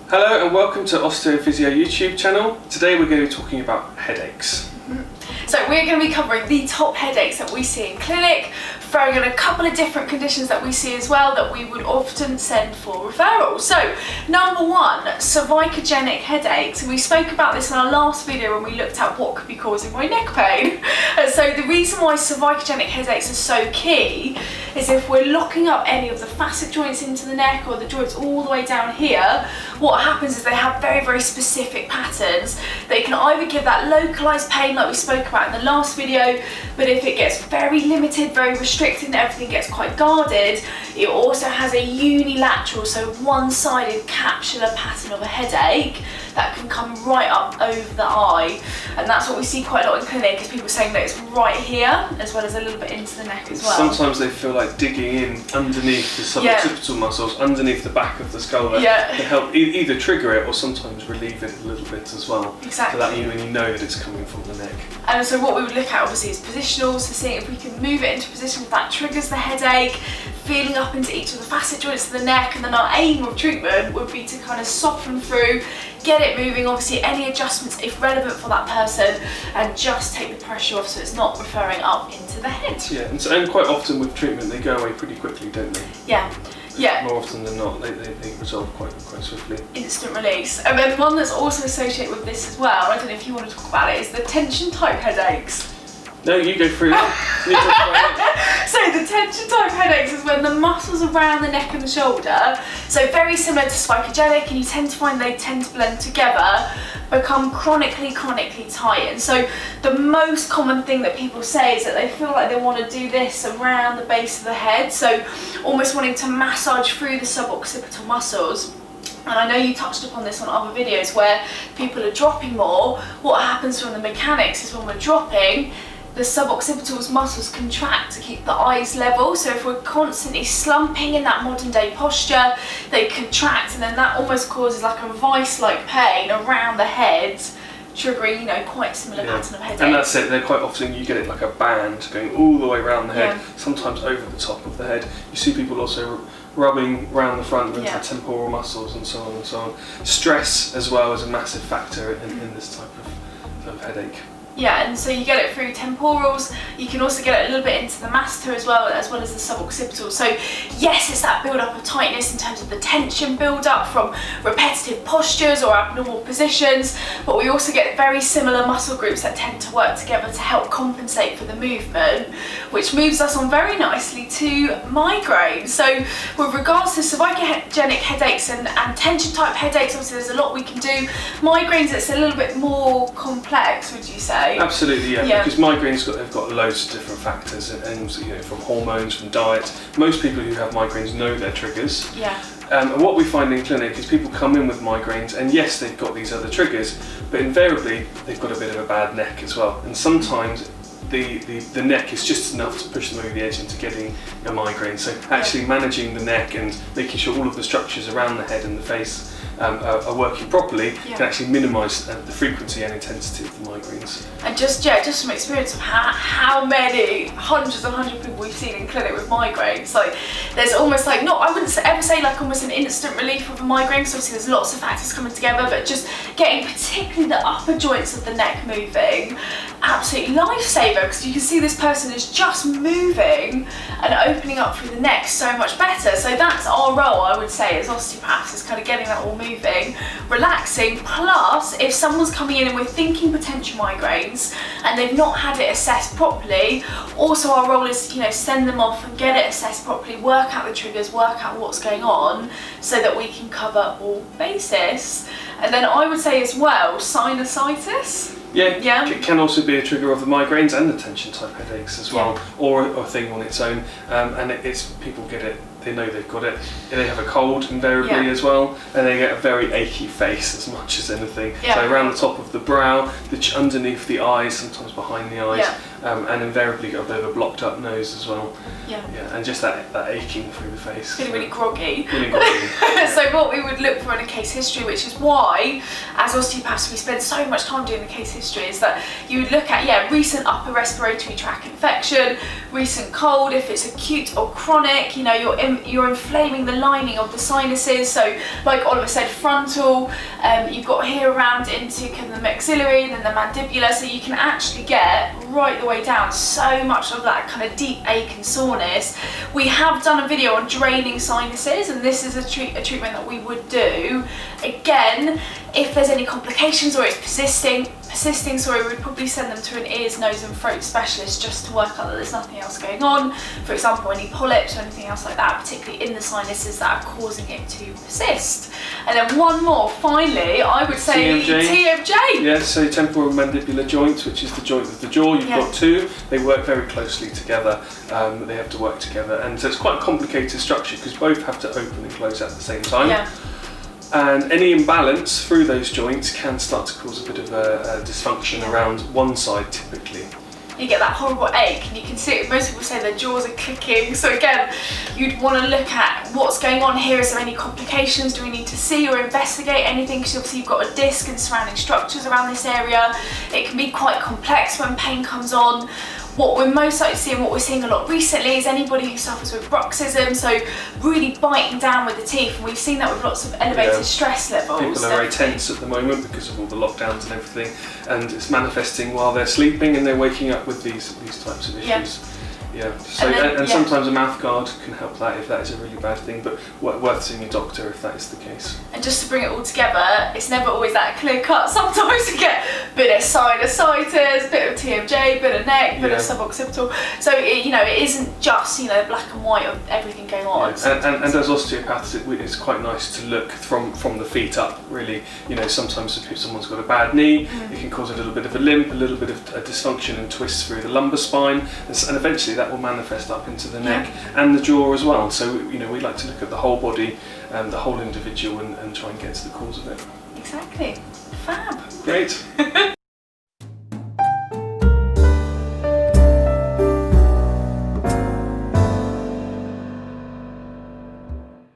Hello and welcome to Osteophysio YouTube channel. Today we're going to be talking about headaches. So we're going to be covering the top headaches that we see in clinic, throwing in a couple of different conditions that we see as well that we would often send for referral. So number one, cervicogenic headaches. We spoke about this in our last video when we looked at what could be causing my neck pain. And so the reason why cervicogenic headaches are so key is if we're locking up any of the facet joints into the neck or the joints all the way down here, what happens is they have very, very specific patterns. They can either give that localized pain like we spoke about in the last video, but if it gets very limited, very restricted and everything gets quite guarded, it also has a unilateral, so one-sided capsular pattern of a headache that can come right up over the eye. And that's what we see quite a lot in clinic, is people saying that it's right here as well as a little bit into the neck as well. Sometimes they feel like digging in underneath the suboccipital muscles, underneath the back of the skull, that can help either trigger it or sometimes relieve it a little bit as well. Exactly. So that you know that it's coming from the neck. And so what we would look at obviously is positional, so seeing if we can move it into a position that triggers the headache, feeling up into each of the facet joints of the neck, and then our aim of treatment would be to kind of soften through, get it moving, obviously any adjustments if relevant for that person, and just take the pressure off so it's not referring up into the head. Yeah, and quite often with treatment they go away pretty quickly, don't they? Yeah. Yeah. More often than not, they resolve quite swiftly. Instant release. And then one that's also associated with this as well, I don't know if you want to talk about it, is the tension type headaches. No, you go through that. So the tension type headaches is when the muscles around the neck and the shoulder, so very similar to cervicogenic, and you tend to find they tend to blend together, become chronically tight. And so the most common thing that people say is that they feel like they want to do this around the base of the head, so almost wanting to massage through the suboccipital muscles. And I know you touched upon this on other videos where people are dropping more. What happens from the mechanics is when we're dropping, the suboccipital muscles contract to keep the eyes level. So if we're constantly slumping in that modern day posture, they contract, and then that almost causes like a vice-like pain around the head, triggering, quite similar pattern of headache. And that's it, they're quite often, you get it like a band going all the way around the head, sometimes over the top of the head. You see people also rubbing around the front with the temporal muscles and so on and so on. Stress as well is a massive factor in this type of headache. Yeah, and so you get it through temporals, you can also get it a little bit into the masseter as well as the suboccipital. So yes, it's that build-up of tightness in terms of the tension build-up from repetitive postures or abnormal positions, but we also get very similar muscle groups that tend to work together to help compensate for the movement, which moves us on very nicely to migraine. So with regards to cervicogenic headaches and tension type headaches, obviously there's a lot we can do. Migraines, it's a little bit more complex, would you say? Absolutely, yeah. Because migraines they've got loads of different factors, and from hormones, from diet. Most people who have migraines know their triggers. Yeah. And what we find in clinic is people come in with migraines, and yes, they've got these other triggers, but invariably they've got a bit of a bad neck as well. And sometimes the neck is just enough to push them over the edge into getting a migraine. So actually managing the neck and making sure all of the structures around the head and the face are working properly can actually minimise the frequency and intensity of the migraines. And just from experience of how many hundreds and hundreds of people we've seen in clinic with migraines, like there's almost like, I wouldn't ever say like almost an instant relief of a migraine, because obviously there's lots of factors coming together, but just getting particularly the upper joints of the neck moving, absolutely lifesaver, because you can see this person is just moving and opening up through the neck so much better. So that's our role, I would say, as osteopaths, is kind of getting that all moving, relaxing. Plus, if someone's coming in and we're thinking potential migraines and they've not had it assessed properly, also our role is send them off and get it assessed properly, work out the triggers, work out what's going on, so that we can cover all bases. And then I would say as well, sinusitis. Yeah, it can also be a trigger of the migraines and the tension type headaches as well, or a thing on its own, and it's people get it they know they've got it. They have a cold invariably Yeah. as well, and they get a very achy face as much as anything. Yeah. So around the top of the brow, underneath the eyes, sometimes behind the eyes, and invariably a bit of a blocked up nose as well. Yeah. Yeah, and just that aching through the face. Feeling really groggy. Really groggy. So what we would look for in a case history, which is why as osteopaths we spend so much time doing the case history, is that you would look at recent upper respiratory tract infection, recent cold, if it's acute or chronic, you know, you're inflaming the lining of the sinuses. So like Oliver said, frontal, you've got here around into kind of the maxillary, then the mandibular, so you can actually get right the way down so much of that kind of deep ache and soreness. We have done a video on draining sinuses, and this is a treatment that we would do. Again, if there's any complications or it's persisting, we'd probably send them to an ears, nose and throat specialist just to work out that there's nothing else going on. For example, any polyps or anything else like that, particularly in the sinuses that are causing it to persist. And then one more, finally, I would say TMJ. Yes, so temporal mandibular joint, which is the joint of the jaw. You've got two. They work very closely together. They have to work together, and so it's quite a complicated structure because both have to open and close at the same time. Yeah. And any imbalance through those joints can start to cause a bit of a dysfunction around one side typically. You get that horrible ache, and you can see it. Most people say their jaws are clicking. So again, you'd want to look at what's going on here. Is there any complications? Do we need to see or investigate anything? Because obviously you've got a disc and surrounding structures around this area. It can be quite complex when pain comes on. What we're most likely to see, and what we're seeing a lot recently, is anybody who suffers with bruxism, so really biting down with the teeth, and we've seen that with lots of elevated stress levels. People are very tense at the moment because of all the lockdowns and everything, and it's manifesting while they're sleeping and they're waking up with these types of issues. Yeah. So and sometimes a mouth guard can help that if that is a really bad thing, but worth seeing your doctor if that is the case. And just to bring it all together, it's never always that clear cut. Sometimes you get a bit of sinusitis, bit of TMJ, bit of neck, bit of suboccipital. So it isn't just black and white of everything going on. Yeah. And as osteopaths, it's quite nice to look from the feet up. Really, sometimes if someone's got a bad knee, it can cause a little bit of a limp, a little bit of a dysfunction and twist through the lumbar spine, and eventually that will manifest up into the neck and the jaw as well. So we like to look at the whole body, the whole individual, and try and get to the cause of it. Exactly. Fab. Great.